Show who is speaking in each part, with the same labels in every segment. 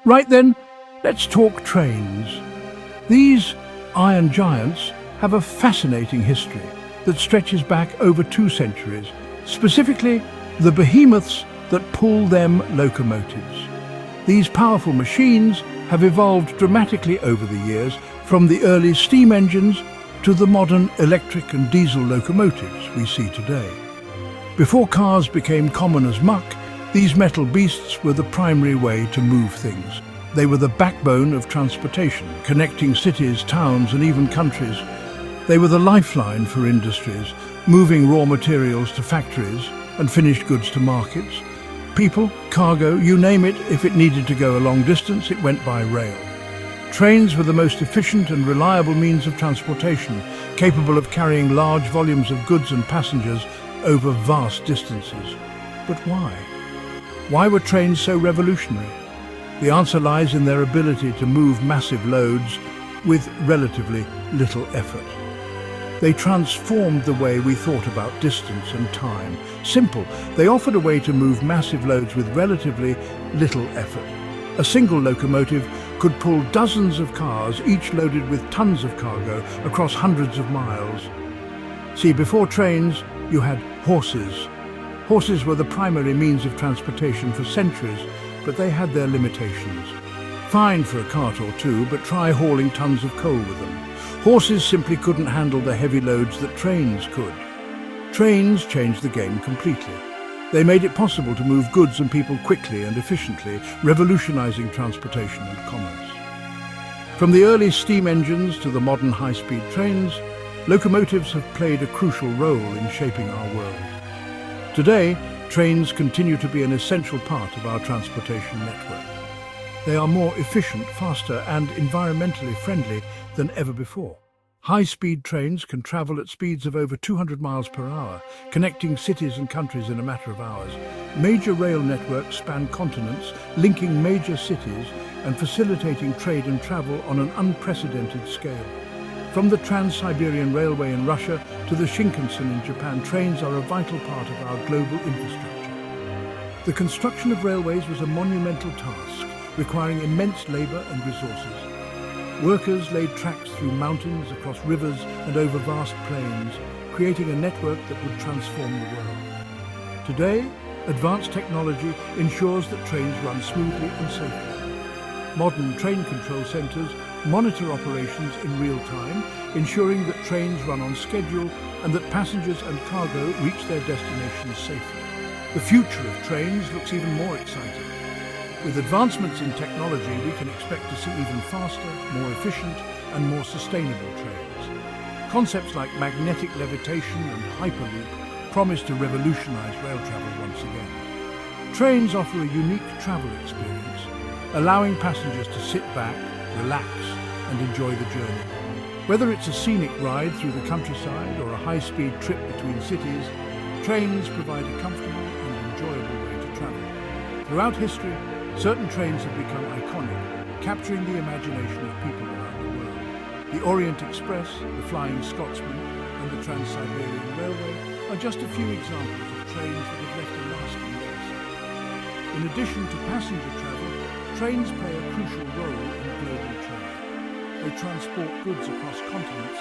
Speaker 1: Right then, let's talk trains. These iron giants have a fascinating history that stretches back over 2 centuries, specifically the behemoths that pull them locomotives. These powerful machines have evolved dramatically over the years, from the early steam engines to the modern electric and diesel locomotives we see today. Before cars became common as muck, these metal beasts were the primary way to move things. They were the backbone of transportation, connecting cities, towns, and even countries. They were the lifeline for industries, moving raw materials to factories and finished goods to markets. People, cargo, you name it, if it needed to go a long distance, it went by rail. Trains were the most efficient and reliable means of transportation, capable of carrying large volumes of goods and passengers over vast distances. But why? Why were trains so revolutionary? The answer lies in their ability to move massive loads with relatively little effort. They transformed the way we thought about distance and time. Simple, they offered a way to move massive loads with relatively little effort. A single locomotive could pull dozens of cars, each loaded with tons of cargo, across hundreds of miles. See, before trains, you had horses. Horses were the primary means of transportation for centuries, but they had their limitations. Fine for a cart or two, but try hauling tons of coal with them. Horses simply couldn't handle the heavy loads that trains could. Trains changed the game completely. They made it possible to move goods and people quickly and efficiently, revolutionizing transportation and commerce. From the early steam engines to the modern high-speed trains, locomotives have played a crucial role in shaping our world. Today, trains continue to be an essential part of our transportation network. They are more efficient, faster, and environmentally friendly than ever before. High-speed trains can travel at speeds of over 200 miles per hour, connecting cities and countries in a matter of hours. Major rail networks span continents, linking major cities and facilitating trade and travel on an unprecedented scale. From the Trans-Siberian Railway in Russia to the Shinkansen in Japan, trains are a vital part of our global infrastructure. The construction of railways was a monumental task, requiring immense labour and resources. Workers laid tracks through mountains, across rivers and over vast plains, creating a network that would transform the world. Today, advanced technology ensures that trains run smoothly and safely. Modern train control centres monitor operations in real time, ensuring that trains run on schedule and that passengers and cargo reach their destinations safely. The future of trains looks even more exciting. With advancements in technology, we can expect to see even faster, more efficient, and more sustainable trains. Concepts like magnetic levitation and hyperloop promise to revolutionize rail travel once again. Trains offer a unique travel experience, allowing passengers to sit back, relax, and enjoy the journey. Whether it's a scenic ride through the countryside or a high-speed trip between cities, trains provide a comfortable and enjoyable way to travel. Throughout history, certain trains have become iconic, capturing the imagination of people around the world. The Orient Express, the Flying Scotsman, and the Trans-Siberian Railway are just a few examples of trains that have left a lasting legacy. In addition to passenger travel, trains play a crucial role in global trade. They transport goods across continents,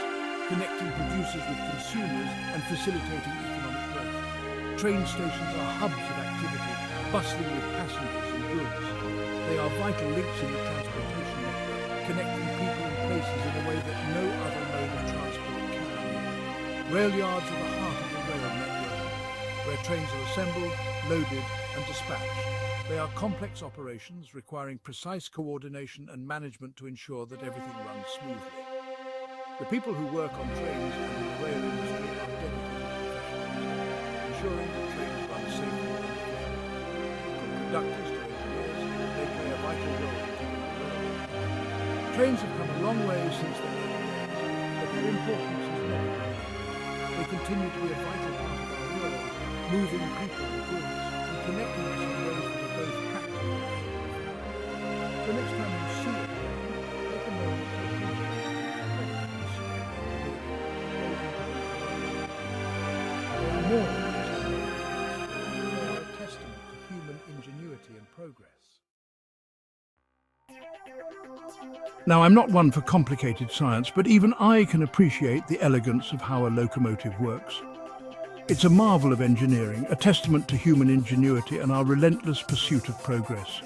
Speaker 1: connecting producers with consumers and facilitating economic growth. Train stations are hubs of activity, bustling with passengers and goods. They are vital links in the transportation network, connecting people and places in a way that no other mode of transport can. Rail yards are the heart of the rail network, where trains are assembled, loaded, and dispatched. They are complex operations requiring precise coordination and management to ensure that everything runs smoothly. The people who work on trains and in the rail industry are dedicated professionals, ensuring that trains run safely and efficiently. From conductors to engineers, they play a vital role in keeping the railway. Trains have come a long way since their early days, but their importance has never diminished. They continue to be a vital part of our world, moving people and goods and connecting us in ways that are both practical and profound. So next time you see it, take a moment to appreciate it. They are more than just vehicles. They are a testament to human ingenuity and progress. Now, I'm not one for complicated science, but even I can appreciate the elegance of how a locomotive works. It's a marvel of engineering, a testament to human ingenuity and our relentless pursuit of progress.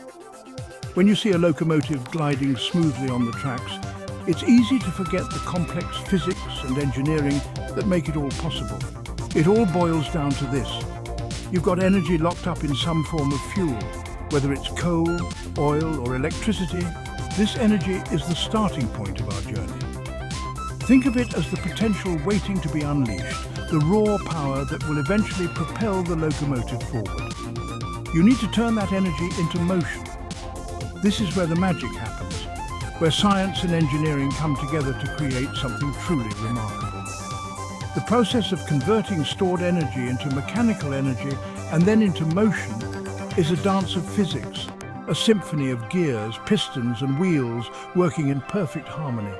Speaker 1: When you see a locomotive gliding smoothly on the tracks, it's easy to forget the complex physics and engineering that make it all possible. It all boils down to this. You've got energy locked up in some form of fuel, whether it's coal, oil, or electricity. This energy is the starting point of our journey. Think of it as the potential waiting to be unleashed, the raw power that will eventually propel the locomotive forward. You need to turn that energy into motion. This is where the magic happens, where science and engineering come together to create something truly remarkable. The process of converting stored energy into mechanical energy and then into motion is a dance of physics, a symphony of gears, pistons and wheels working in perfect harmony.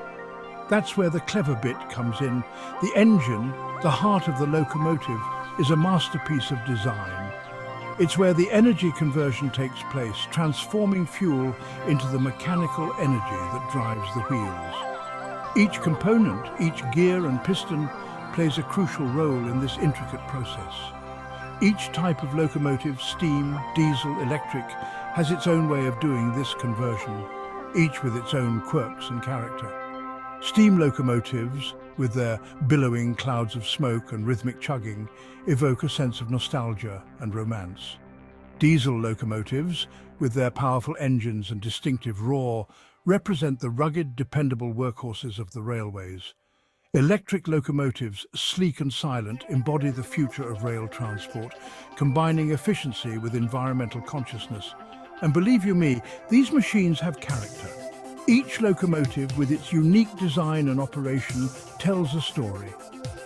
Speaker 1: That's where the clever bit comes in. The engine, the heart of the locomotive, is a masterpiece of design. It's where the energy conversion takes place, transforming fuel into the mechanical energy that drives the wheels. Each component, each gear and piston plays a crucial role in this intricate process. Each type of locomotive, steam, diesel, electric, has its own way of doing this conversion, each with its own quirks and character. Steam locomotives, with their billowing clouds of smoke and rhythmic chugging, evoke a sense of nostalgia and romance. Diesel locomotives, with their powerful engines and distinctive roar, represent the rugged, dependable workhorses of the railways. Electric locomotives, sleek and silent, embody the future of rail transport, combining efficiency with environmental consciousness. And believe you me, these machines have character. Each locomotive, with its unique design and operation, tells a story.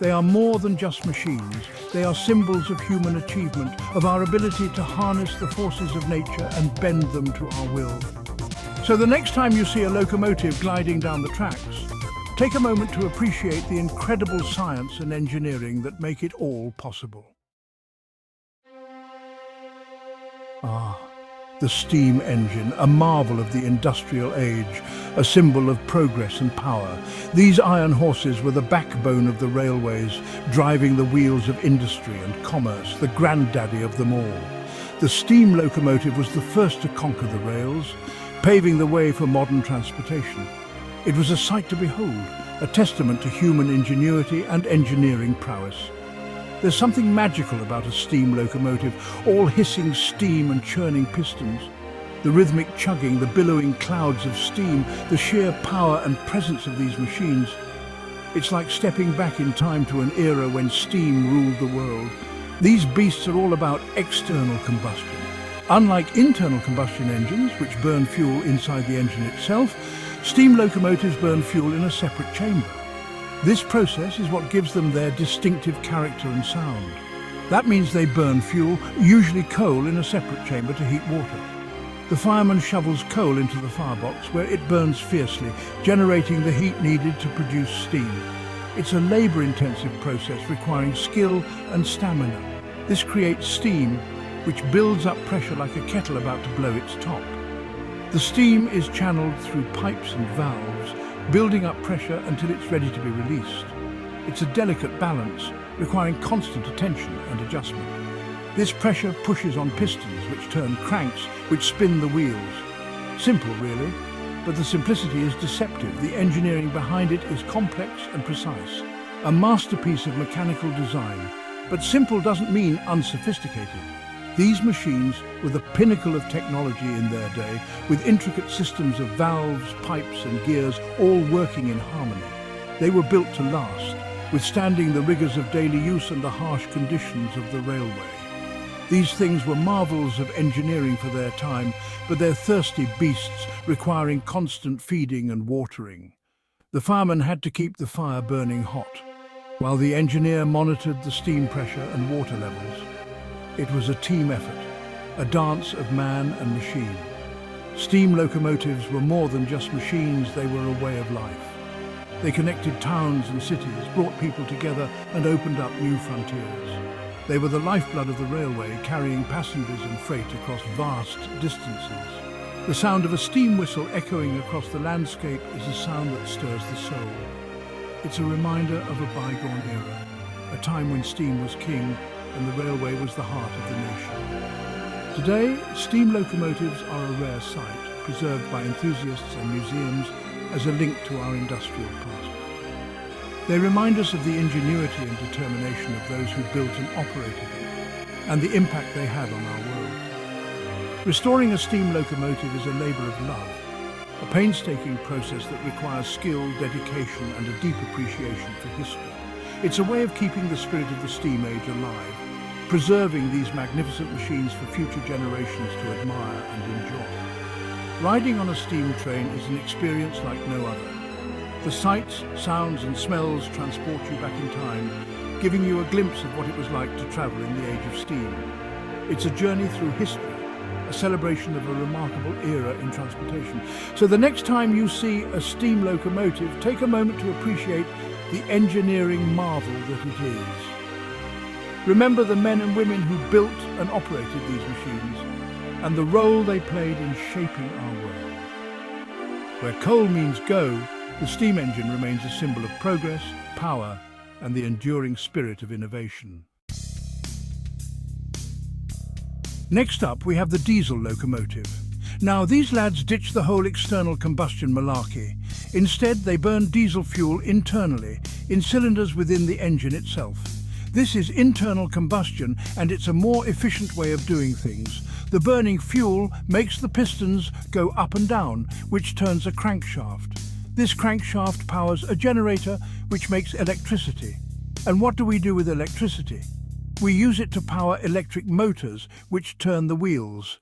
Speaker 1: They are more than just machines. They are symbols of human achievement, of our ability to harness the forces of nature and bend them to our will. So the next time you see a locomotive gliding down the tracks, take a moment to appreciate the incredible science and engineering that make it all possible. The steam engine, a marvel of the industrial age, a symbol of progress and power. These iron horses were the backbone of the railways, driving the wheels of industry and commerce, the granddaddy of them all. The steam locomotive was the first to conquer the rails, paving the way for modern transportation. It was a sight to behold, a testament to human ingenuity and engineering prowess. There's something magical about a steam locomotive, all hissing steam and churning pistons. The rhythmic chugging, the billowing clouds of steam, the sheer power and presence of these machines. It's like stepping back in time to an era when steam ruled the world. These beasts are all about external combustion. Unlike internal combustion engines, which burn fuel inside the engine itself, steam locomotives burn fuel in a separate chamber. This process is what gives them their distinctive character and sound. That means they burn fuel, usually coal, in a separate chamber to heat water. The fireman shovels coal into the firebox where it burns fiercely, generating the heat needed to produce steam. It's a labour-intensive process requiring skill and stamina. This creates steam, which builds up pressure like a kettle about to blow its top. The steam is channeled through pipes and valves, building up pressure until it's ready to be released. It's a delicate balance, requiring constant attention and adjustment. This pressure pushes on pistons, which turn cranks, which spin the wheels. Simple, really, but the simplicity is deceptive. The engineering behind it is complex and precise. A masterpiece of mechanical design. But simple doesn't mean unsophisticated. These machines were the pinnacle of technology in their day, with intricate systems of valves, pipes and gears all working in harmony. They were built to last, withstanding the rigors of daily use and the harsh conditions of the railway. These things were marvels of engineering for their time, but they're thirsty beasts requiring constant feeding and watering. The fireman had to keep the fire burning hot, while the engineer monitored the steam pressure and water levels. It was a team effort, a dance of man and machine. Steam locomotives were more than just machines, they were a way of life. They connected towns and cities, brought people together and opened up new frontiers. They were the lifeblood of the railway, carrying passengers and freight across vast distances. The sound of a steam whistle echoing across the landscape is a sound that stirs the soul. It's a reminder of a bygone era, a time when steam was king and the railway was the heart of the nation. Today, steam locomotives are a rare sight, preserved by enthusiasts and museums as a link to our industrial past. They remind us of the ingenuity and determination of those who built and operated them, and the impact they had on our world. Restoring a steam locomotive is a labour of love, a painstaking process that requires skill, dedication and a deep appreciation for history. It's a way of keeping the spirit of the steam age alive, preserving these magnificent machines for future generations to admire and enjoy. Riding on a steam train is an experience like no other. The sights, sounds and smells transport you back in time, giving you a glimpse of what it was like to travel in the age of steam. It's a journey through history, a celebration of a remarkable era in transportation. So the next time you see a steam locomotive, take a moment to appreciate the engineering marvel that it is. Remember the men and women who built and operated these machines, and the role they played in shaping our world. Where coal means go, the steam engine remains a symbol of progress, power, and the enduring spirit of innovation. Next up, we have the diesel locomotive. Now, these lads ditch the whole external combustion malarkey. Instead, they burn diesel fuel internally, in cylinders within the engine itself. This is internal combustion, and it's a more efficient way of doing things. The burning fuel makes the pistons go up and down, which turns a crankshaft. This crankshaft powers a generator which makes electricity. And what do we do with electricity? We use it to power electric motors which turn the wheels.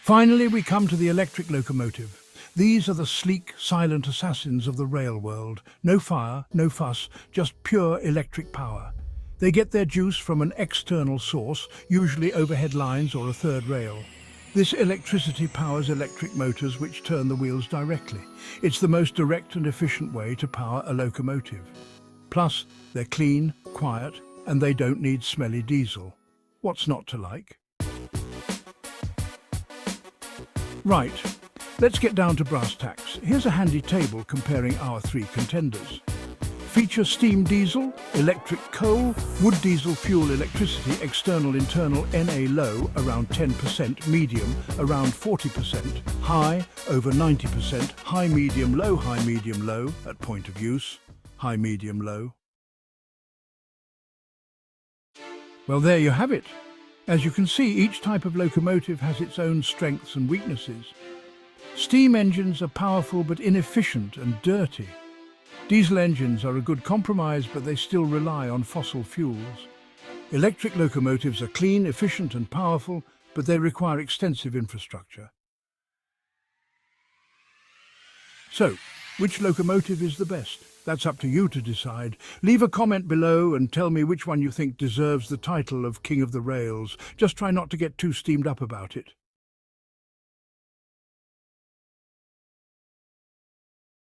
Speaker 1: Finally, we come to the electric locomotive. These are the sleek, silent assassins of the rail world. No fire, no fuss, just pure electric power. They get their juice from an external source, usually overhead lines or a third rail. This electricity powers electric motors which turn the wheels directly. It's the most direct and efficient way to power a locomotive. Plus, they're clean, quiet, and they don't need smelly diesel. What's not to like? Right, let's get down to brass tacks. Here's a handy table comparing our three contenders. Feature steam diesel, electric coal, wood diesel fuel electricity, external internal NA low around 10%, medium around 40%, high over 90%, high medium low at point of use, high medium low. Well, there you have it. As you can see, each type of locomotive has its own strengths and weaknesses. Steam engines are powerful but inefficient and dirty. Diesel engines are a good compromise, but they still rely on fossil fuels. Electric locomotives are clean, efficient and powerful, but they require extensive infrastructure. So, which locomotive is the best? That's up to you to decide. Leave a comment below and tell me which one you think deserves the title of King of the Rails. Just try not to get too steamed up about it.